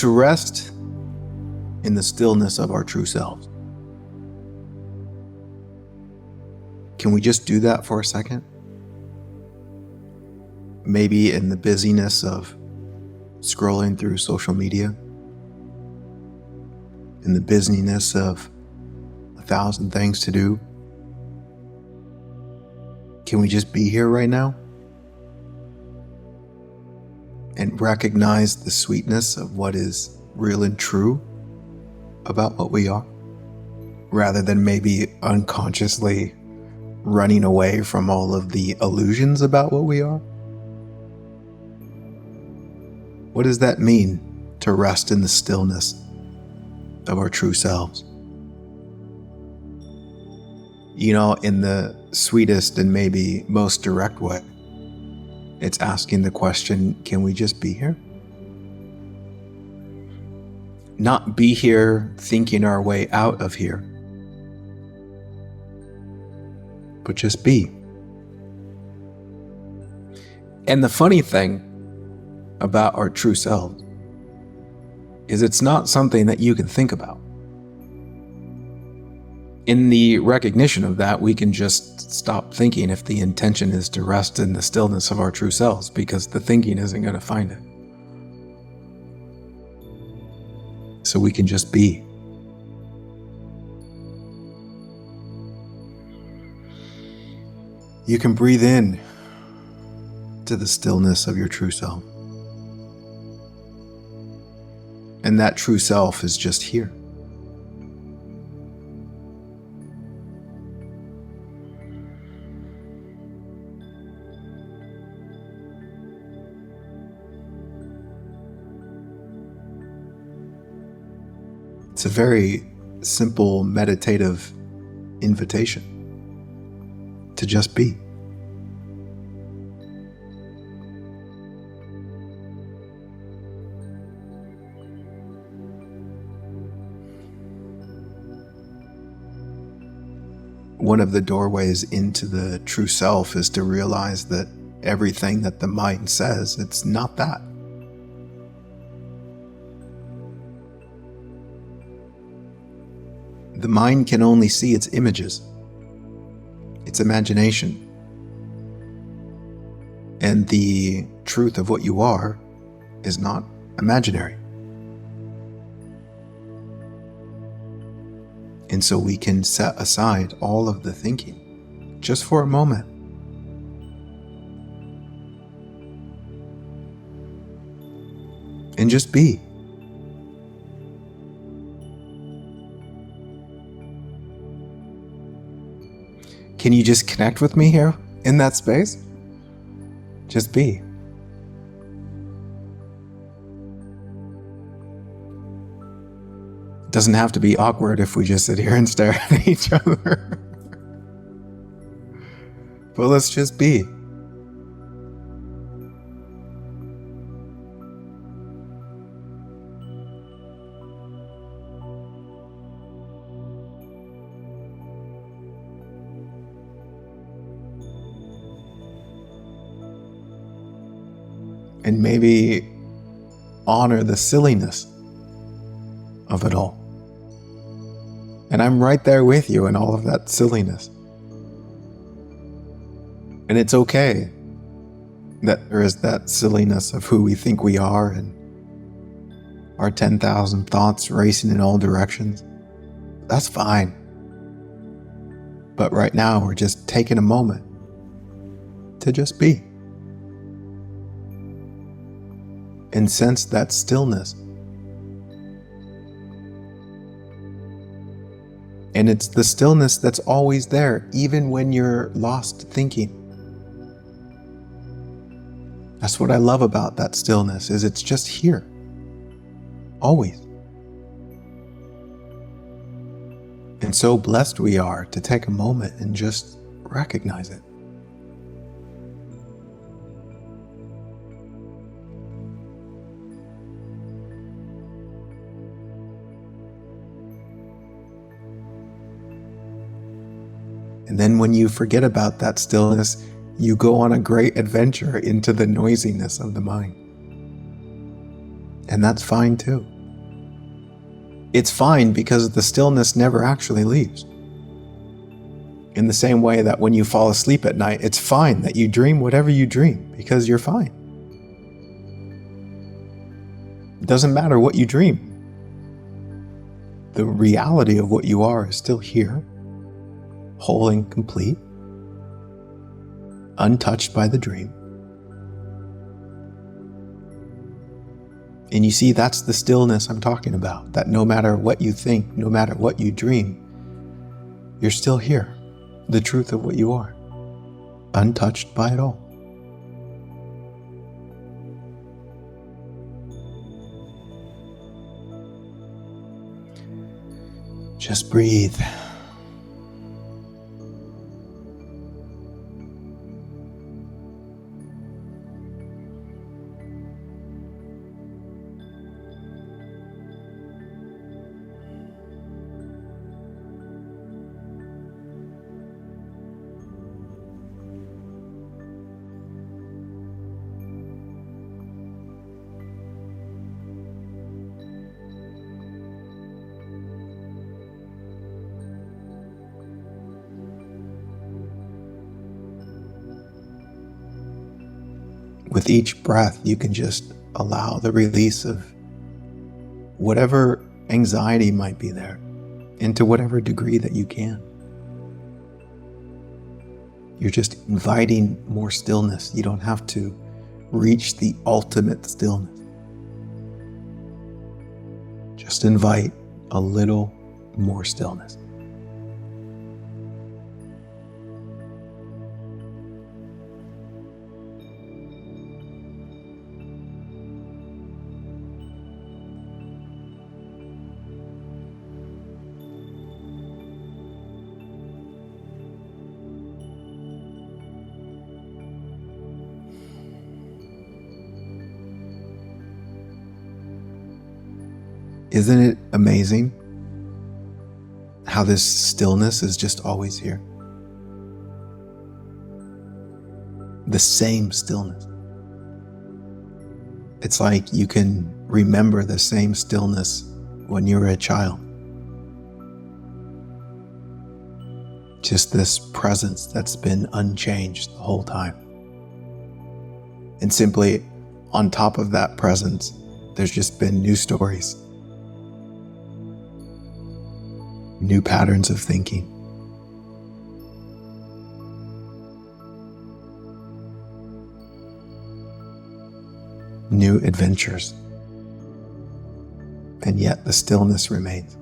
to rest in the stillness of our true selves. Can we just do that for a second? Maybe in the busyness of scrolling through social media, in the busyness of 1,000 things to do. Can we just be here right now and recognize the sweetness of what is real and true about what we are, rather than maybe unconsciously running away from all of the illusions about what we are? What does that mean to rest in the stillness of our true selves? You know, in the sweetest and maybe most direct way, it's asking the question, can we just be here? Not be here thinking our way out of here, but just be. And the funny thing about our true selves is it's not something that you can think about. In the recognition of that, we can just stop thinking if the intention is to rest in the stillness of our true selves, because the thinking isn't going to find it. So we can just be. You can breathe in to the stillness of your true self. And that true self is just here. It's a very simple meditative invitation to just be. One of the doorways into the true self is to realize that everything that the mind says, it's not that. The mind can only see its images, its imagination. And the truth of what you are is not imaginary. And so we can set aside all of the thinking just for a moment. And just be. Can you just connect with me here in that space? Just be. It doesn't have to be awkward if we just sit here and stare at each other. But let's just be. And maybe honor the silliness of it all. And I'm right there with you in all of that silliness. And it's okay that there is that silliness of who we think we are and our 10,000 thoughts racing in all directions. That's fine. But right now we're just taking a moment to just be. And sense that stillness. And it's the stillness that's always there, even when you're lost thinking. That's what I love about that stillness, is it's just here. Always. And so blessed we are to take a moment and just recognize it. And then when you forget about that stillness, you go on a great adventure into the noisiness of the mind. And that's fine too. it's fine because the stillness never actually leaves. In the same way that when you fall asleep at night, it's fine that you dream whatever you dream because you're fine. It doesn't matter what you dream. The reality of what you are is still here, whole and complete, untouched by the dream. And you see, that's the stillness I'm talking about, that no matter what you think, no matter what you dream, you're still here, the truth of what you are, untouched by it all. Just breathe. With each breath, you can just allow the release of whatever anxiety might be there into whatever degree that you can. You're just inviting more stillness. You don't have to reach the ultimate stillness. Just invite a little more stillness. Isn't it amazing how this stillness is just always here? The same stillness. It's like you can remember the same stillness when you were a child. Just this presence that's been unchanged the whole time. And simply on top of that presence, there's just been new stories, new patterns of thinking, new adventures, and yet the stillness remains.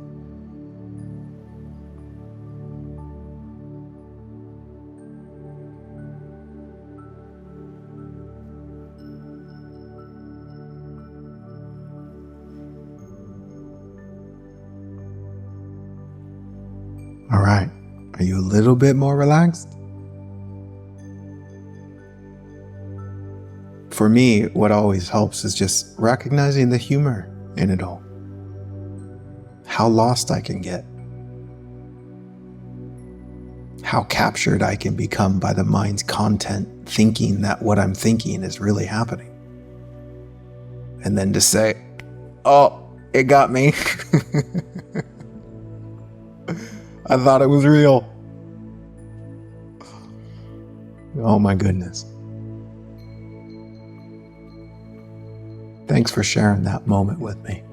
All right, are you a little bit more relaxed? For me, what always helps is just recognizing the humor in it all. How lost I can get. How captured I can become by the mind's content, thinking that what I'm thinking is really happening. And then to say, oh, it got me. I thought it was real. Oh my goodness. Thanks for sharing that moment with me.